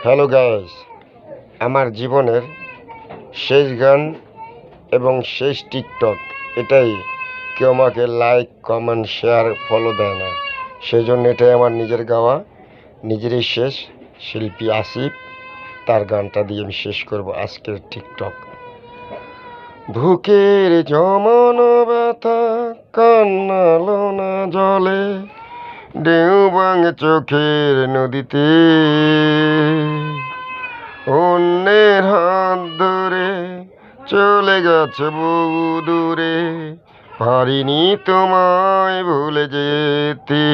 Hello guys, আমার জীবনের শেষ গান এবং শেষ টিকটক এটাই। কেউ আমাকে লাইক, কমেন্ট, শেয়ার, ফলো দেয় না। সেই জন্য এটাই আমার নিজের গাওয়া, নিজেরই শেষ। শিল্পী আসিফ, তার গানটা দিয়ে আমি শেষ করব আজকের টিকটক। বুকের জমানো ব্যথা কান্নালো না জলে, ঢেউ ভাঙে চোখের নদীতে, অন্যের হাত ধরে চলে গেছে বহু দূরে, পারিনি তোমায় ভুলে যেতে।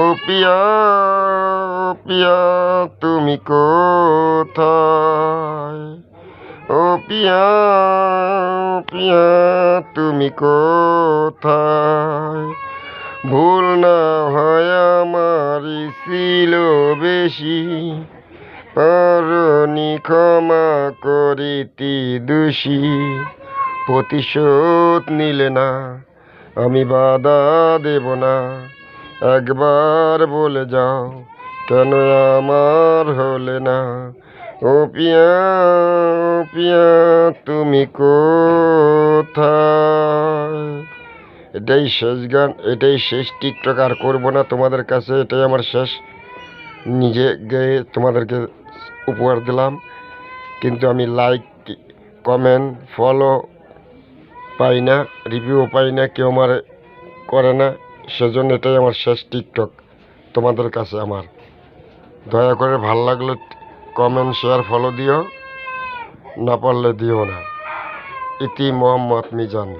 ও পিয়া, ও পিয়া, তুমি কোথায়? ও পিয়া, ও পিয়া, তুমি কোথায়? ভুল না হয় আমারই ছিল বেশি, পারনি ক্ষমা করিতে দোষী। প্রতিশোধ নিলে না, আমি বাধা দেব না। একবার বলে যাও, কেন আমার হলে না? ও পিয়া, ও পিয়া, তুমি কোথায়? এটাই শেষ গান, এটাই শেষ টিকটক। আর করবো না তোমাদের কাছে, এটাই আমার শেষ। নিজে গেয়ে তোমাদেরকে উপহার দিলাম, কিন্তু আমি লাইক, কমেন্ট, ফলো পাই না, রিভিউ পাই না, কেউ আমার করে না। সেজন্য এটাই আমার শেষ টিকটক তোমাদের কাছে আমার। দয়া করে ভাল লাগলে কমেন্ট, শেয়ার, ফলো দিও, না পারলে দিও না। ইতি মোহাম্মদ মিজান।